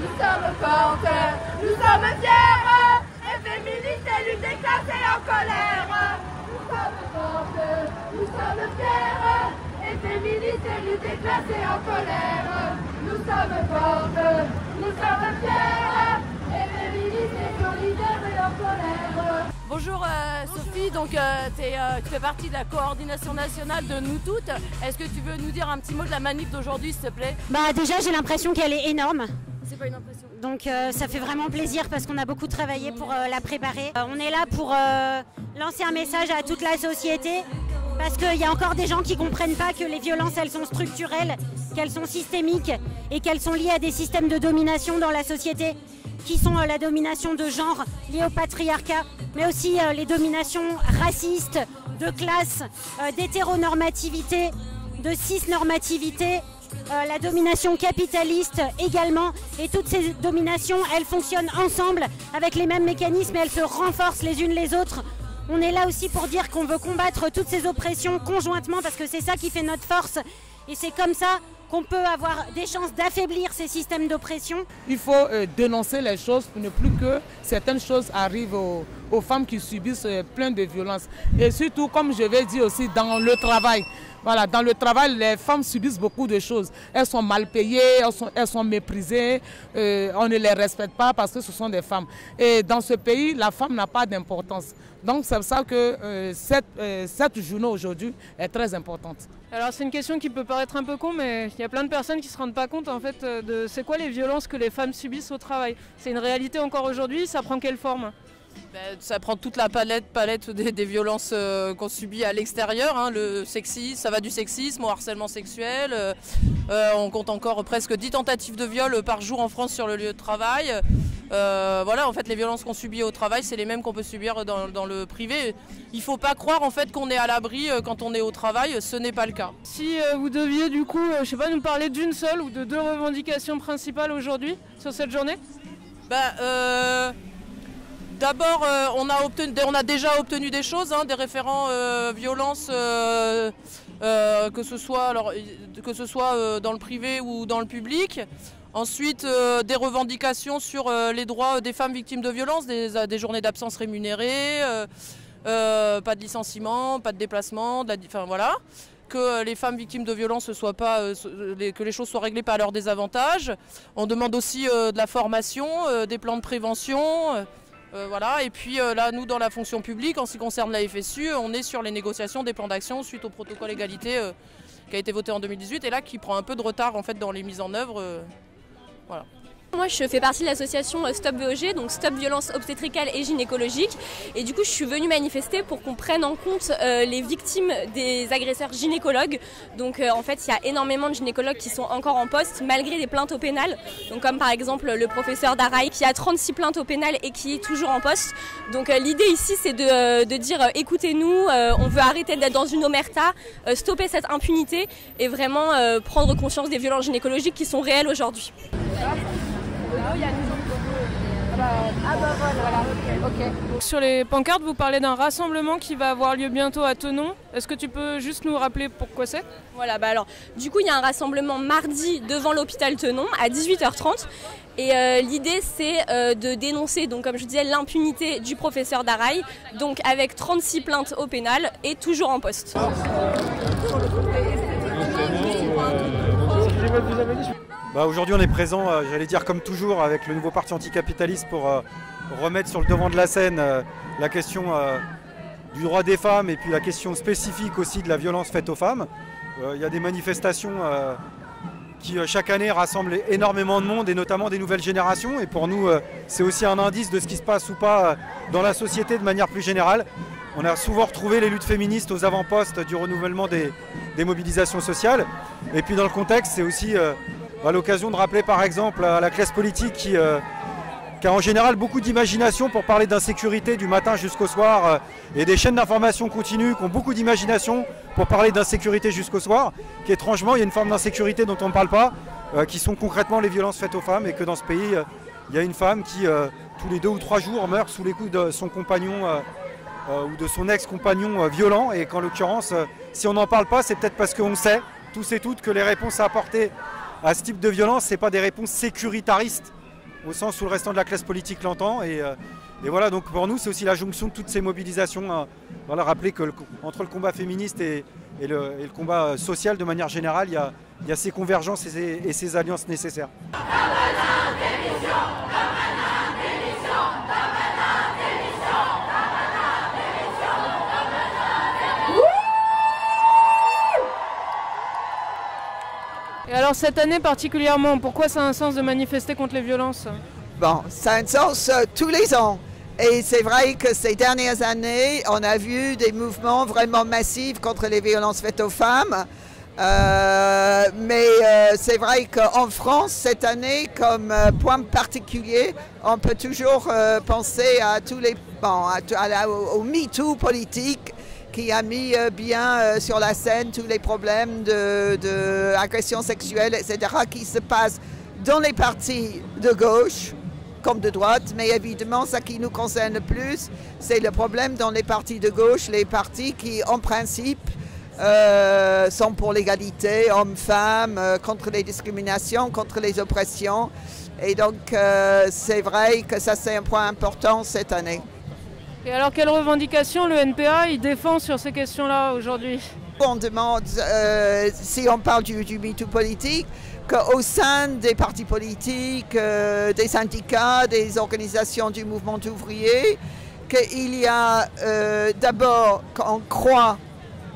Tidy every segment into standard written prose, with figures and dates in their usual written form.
nous sommes fortes, nous sommes fiers, et féministes et luttes déclassées en colère. Nous sommes fortes, nous sommes fiers, et féministes et luttes déclassées en colère. Nous sommes fortes, nous sommes fiers, et féministes et solidaires et en colère. Bonjour Sophie, donc tu fais partie de la coordination nationale de Nous Toutes. Est-ce que tu veux nous dire un petit mot de la manif d'aujourd'hui, s'il te plaît? Déjà j'ai l'impression qu'elle est énorme. C'est pas une impression. Donc ça fait vraiment plaisir parce qu'on a beaucoup travaillé pour la préparer. On est là pour lancer un message à toute la société parce qu'il y a encore des gens qui ne comprennent pas que les violences elles sont structurelles, qu'elles sont systémiques et qu'elles sont liées à des systèmes de domination dans la société qui sont la domination de genre liée au patriarcat, mais aussi les dominations racistes, de classe, d'hétéronormativité, de cisnormativité, la domination capitaliste également. Et toutes ces dominations, elles fonctionnent ensemble avec les mêmes mécanismes et elles se renforcent les unes les autres. On est là aussi pour dire qu'on veut combattre toutes ces oppressions conjointement parce que c'est ça qui fait notre force. Et c'est comme ça qu'on peut avoir des chances d'affaiblir ces systèmes d'oppression. Il faut dénoncer les choses pour ne plus que certaines choses arrivent aux femmes qui subissent plein de violences. Et surtout, comme je vais dire aussi, dans le travail. Voilà, dans le travail, les femmes subissent beaucoup de choses. Elles sont mal payées, elles sont méprisées, on ne les respecte pas parce que ce sont des femmes. Et dans ce pays, la femme n'a pas d'importance. Donc c'est pour ça que cette journée aujourd'hui est très importante. Alors c'est une question qui peut paraître un peu con, mais il y a plein de personnes qui ne se rendent pas compte en fait de c'est quoi les violences que les femmes subissent au travail. C'est une réalité encore aujourd'hui, ça prend quelle forme? Ça prend toute la palette des violences qu'on subit à l'extérieur, hein, le sexisme, ça va du sexisme au harcèlement sexuel. On compte encore presque 10 tentatives de viol par jour en France sur le lieu de travail. Voilà, en fait, les violences qu'on subit au travail, c'est les mêmes qu'on peut subir dans le privé. Il ne faut pas croire en fait qu'on est à l'abri quand on est au travail, ce n'est pas le cas. Si vous deviez du coup, je sais pas, nous parler d'une seule ou de deux revendications principales aujourd'hui sur cette journée? D'abord, on a déjà obtenu des choses, hein, des référents violences, que ce soit dans le privé ou dans le public. Ensuite, des revendications sur les droits des femmes victimes de violences, des journées d'absence rémunérées, pas de licenciement, pas de déplacement, enfin voilà. Que les femmes victimes de violences que les choses soient réglées par leur désavantage. On demande aussi de la formation, des plans de prévention. Voilà. Et puis là, nous, dans la fonction publique, en ce qui concerne la FSU, on est sur les négociations des plans d'action suite au protocole égalité qui a été voté en 2018 et là qui prend un peu de retard en fait, dans les mises en œuvre. Voilà. Moi je fais partie de l'association Stop VOG, donc Stop Violence Obstétricale et Gynécologique. Et du coup je suis venue manifester pour qu'on prenne en compte les victimes des agresseurs gynécologues. Donc en fait il y a énormément de gynécologues qui sont encore en poste malgré des plaintes au pénal. Donc comme par exemple le professeur Daraï qui a 36 plaintes au pénal et qui est toujours en poste. Donc l'idée ici c'est de dire écoutez-nous, on veut arrêter d'être dans une omerta, stopper cette impunité et vraiment prendre conscience des violences gynécologiques qui sont réelles aujourd'hui. Sur les pancartes, vous parlez d'un rassemblement qui va avoir lieu bientôt à Thonon. Est-ce que tu peux juste nous rappeler pourquoi c'est? Voilà, alors du coup il y a un rassemblement mardi devant l'hôpital Thonon à 18h30 et l'idée c'est de dénoncer, donc comme je disais, l'impunité du professeur Daraï, donc avec 36 plaintes au pénal et toujours en poste. Aujourd'hui on est présent, j'allais dire comme toujours, avec le nouveau parti anticapitaliste pour remettre sur le devant de la scène la question du droit des femmes et puis la question spécifique aussi de la violence faite aux femmes. Il y a des manifestations qui chaque année rassemblent énormément de monde et notamment des nouvelles générations et pour nous c'est aussi un indice de ce qui se passe ou pas dans la société de manière plus générale. On a souvent retrouvé les luttes féministes aux avant-postes du renouvellement des mobilisations sociales et puis dans le contexte c'est aussi à l'occasion de rappeler par exemple à la classe politique qui a en général beaucoup d'imagination pour parler d'insécurité du matin jusqu'au soir et des chaînes d'information continues qui ont beaucoup d'imagination pour parler d'insécurité jusqu'au soir, qu'étrangement il y a une forme d'insécurité dont on ne parle pas, qui sont concrètement les violences faites aux femmes et que dans ce pays il y a une femme qui tous les 2 ou 3 jours meurt sous les coups de son compagnon ou de son ex-compagnon violent et qu'en l'occurrence si on n'en parle pas c'est peut-être parce qu'on sait tous et toutes que les réponses à apporter à ce type de violence, ce n'est pas des réponses sécuritaristes au sens où le restant de la classe politique l'entend. Et voilà, donc pour nous, c'est aussi la jonction de toutes ces mobilisations. Voilà, rappeler que entre le combat féministe et le combat social, de manière générale, il y a ces convergences et ces alliances nécessaires. Et alors cette année particulièrement, pourquoi ça a un sens de manifester contre les violences? Bon, ça a un sens tous les ans. Et c'est vrai que ces dernières années, on a vu des mouvements vraiment massifs contre les violences faites aux femmes. Mais c'est vrai qu'en France, cette année, comme point particulier, on peut toujours penser à tous les, au MeToo politique qui a mis bien sur la scène tous les problèmes d'agression sexuelle, etc., qui se passent dans les partis de gauche comme de droite, mais évidemment, ce qui nous concerne le plus, c'est le problème dans les partis de gauche, les partis qui, en principe, sont pour l'égalité, hommes-femmes, contre les discriminations, contre les oppressions. Et donc, c'est vrai que ça, c'est un point important cette année. Et alors, quelles revendications le NPA il défend sur ces questions-là aujourd'hui? On demande, si on parle du MeToo politique, qu'au sein des partis politiques, des syndicats, des organisations du mouvement ouvrier, qu'il y a d'abord qu'on croit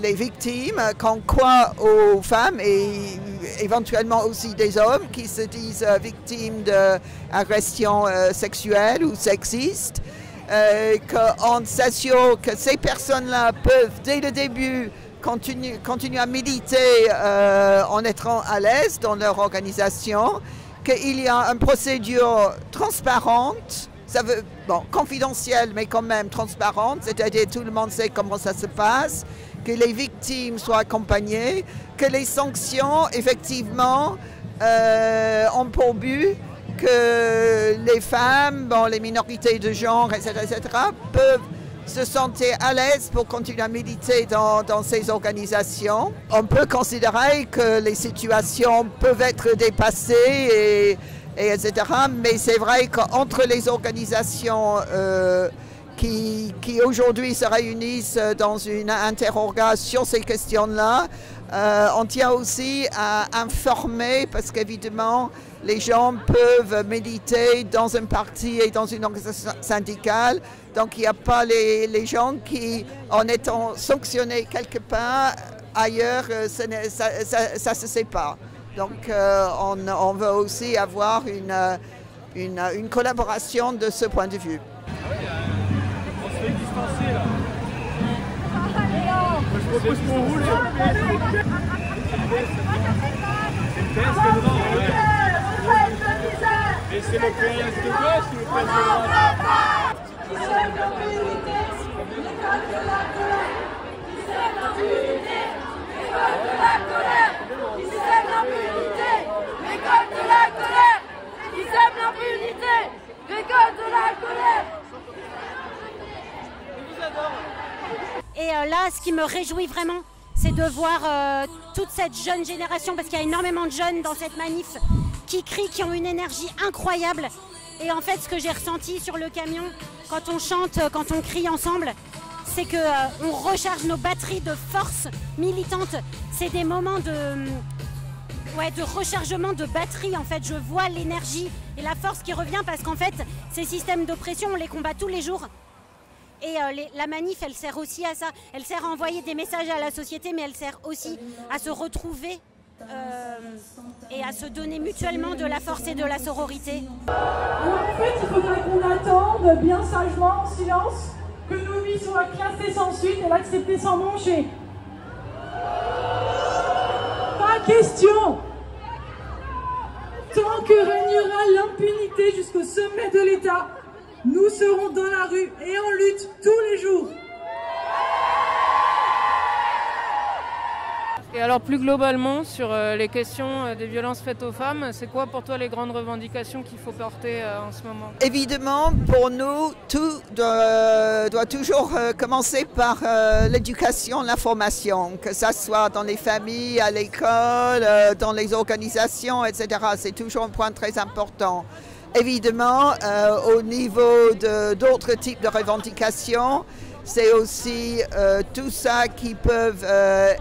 les victimes, qu'on croit aux femmes et éventuellement aussi des hommes qui se disent victimes d'agressions sexuelles ou sexistes, qu'on s'assure que ces personnes-là peuvent dès le début continuer à militer en étant à l'aise dans leur organisation, qu'il y a une procédure transparente, confidentielle mais quand même transparente, c'est-à-dire tout le monde sait comment ça se passe, que les victimes soient accompagnées, que les sanctions effectivement ont pour but que les femmes, les minorités de genre, etc., peuvent se sentir à l'aise pour continuer à militer dans ces organisations. On peut considérer que les situations peuvent être dépassées, etc. Mais c'est vrai qu'entre les organisations qui aujourd'hui se réunissent dans une interrogation sur ces questions-là, on tient aussi à informer, parce qu'évidemment, les gens peuvent militer dans un parti et dans une organisation syndicale. Donc, il n'y a pas les gens qui, en étant sanctionnés quelque part, ailleurs, ça ne se sait pas. Donc, on veut aussi avoir une collaboration de ce point de vue. On se fait distancer, là. Je propose qu'on roule. Et c'est le PS de gauche ou le PS de droite? Qui sème l'impunité, l'école de la colère. Qui sème l'impunité, l'école de la colère. Qui sème l'impunité, l'école de la colère. Qui sème l'impunité, l'école de la colère. Et là, ce qui me réjouit vraiment, c'est de voir toute cette jeune génération, parce qu'il y a énormément de jeunes dans cette manif qui crient, qui ont une énergie incroyable. Et en fait, ce que j'ai ressenti sur le camion, quand on chante, quand on crie ensemble, c'est qu'on recharge nos batteries de force militante. C'est des moments de rechargement de batterie. En fait, je vois l'énergie et la force qui revient, parce qu'en fait, ces systèmes d'oppression, on les combat tous les jours. Et la manif, elle sert aussi à ça. Elle sert à envoyer des messages à la société, mais elle sert aussi à se retrouver et à se donner mutuellement de la force et de la sororité. Alors en fait, il faudrait qu'on attende bien sagement, en silence, que nos vies soient classées sans suite et l'accepter sans manger. Pas question. Tant que régnera l'impunité jusqu'au sommet de l'État, nous serons dans la rue et en lutte tous les jours. Et alors plus globalement, sur les questions des violences faites aux femmes, c'est quoi pour toi les grandes revendications qu'il faut porter en ce moment? Évidemment, pour nous, tout doit toujours commencer par l'éducation, l'information, que ça soit dans les familles, à l'école, dans les organisations, etc. C'est toujours un point très important. Évidemment, au niveau d'autres types de revendications, c'est aussi tout ça qui peut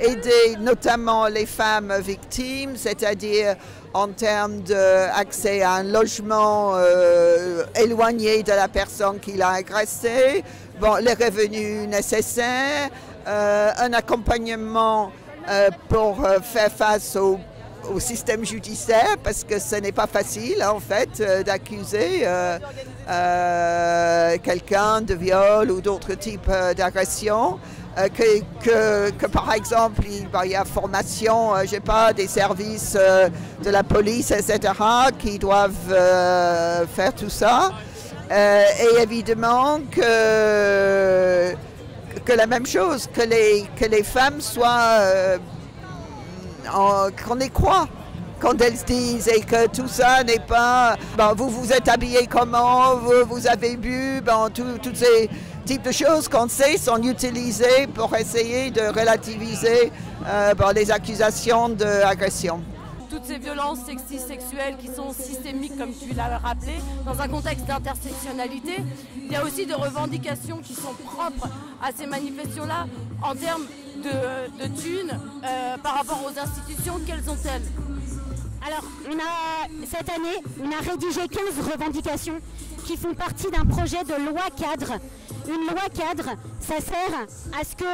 aider notamment les femmes victimes, c'est-à-dire en termes d'accès à un logement éloigné de la personne qui l'a agressé, bon, les revenus nécessaires, un accompagnement pour faire face au système judiciaire, parce que ce n'est pas facile en fait d'accuser quelqu'un de viol ou d'autres types d'agressions, que par exemple il y a formation, je sais pas, des services de la police, etc., qui doivent faire tout ça, et évidemment que la même chose, que les femmes soient qu'on y croit quand elles disent, et que tout ça n'est pas vous vous êtes habillé comment, vous avez bu, tous ces types de choses qu'on sait sont utilisées pour essayer de relativiser les accusations d'agression. Toutes ces violences sexistes, sexuelles qui sont systémiques, comme tu l'as rappelé, dans un contexte d'intersectionnalité, il y a aussi des revendications qui sont propres à ces manifestations-là en termes de thunes par rapport aux institutions. Quelles ont-elles? Alors, cette année, on a rédigé 15 revendications qui font partie d'un projet de loi cadre. Une loi cadre, ça sert à ce que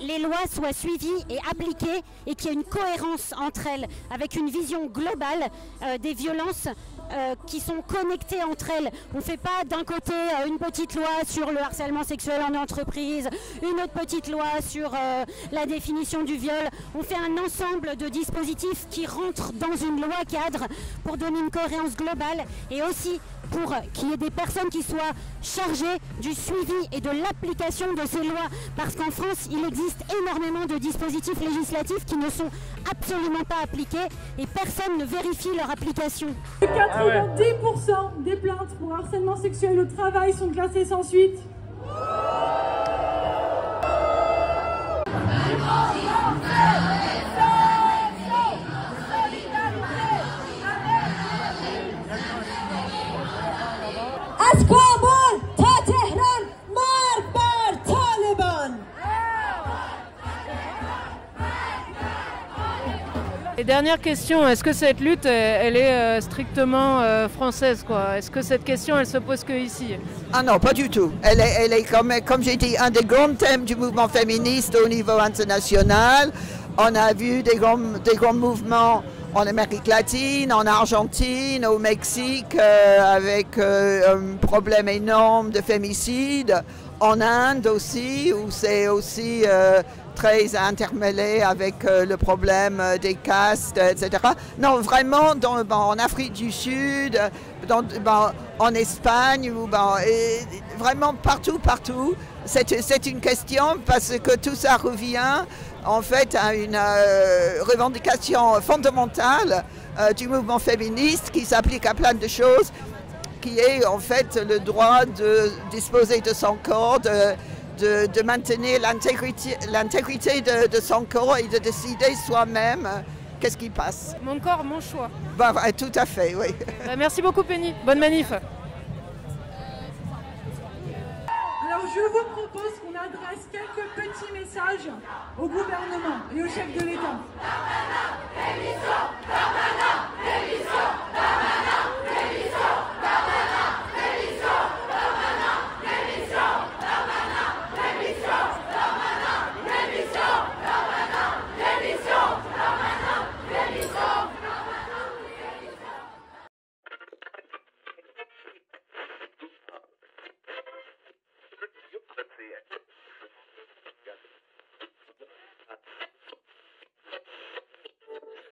les lois soient suivies et appliquées et qu'il y ait une cohérence entre elles, avec une vision globale des violences qui sont connectées entre elles. On ne fait pas d'un côté une petite loi sur le harcèlement sexuel en entreprise, une autre petite loi sur la définition du viol. On fait un ensemble de dispositifs qui rentrent dans une loi cadre pour donner une cohérence globale et aussi pour qu'il y ait des personnes qui soient chargées du suivi et de l'application de ces lois. Parce qu'en France, il existe énormément de dispositifs législatifs qui ne sont absolument pas appliqués et personne ne vérifie leur application. 90% des plaintes pour harcèlement sexuel au travail sont classées sans suite. Et dernière question, est-ce que cette lutte, elle est strictement française, quoi? Est-ce que cette question, elle se pose que ici? Ah non, pas du tout. Elle est comme j'ai dit, un des grands thèmes du mouvement féministe au niveau international. On a vu des grands mouvements en Amérique latine, en Argentine, au Mexique, avec un problème énorme de fémicide. En Inde aussi, où c'est aussi très intermêlé avec le problème des castes, etc. Non, vraiment, en Afrique du Sud, en Espagne, vraiment partout, c'est une question parce que tout ça revient en fait à une revendication fondamentale du mouvement féministe qui s'applique à plein de choses, qui est en fait le droit de disposer de son corps, de maintenir l'intégrité de son corps et de décider soi-même qu'est-ce qui passe. Mon corps, mon choix. Tout à fait, oui. Merci beaucoup Penny, bonne manif. Alors je vous propose qu'on adresse quelques petits messages au gouvernement et au chef de l'État.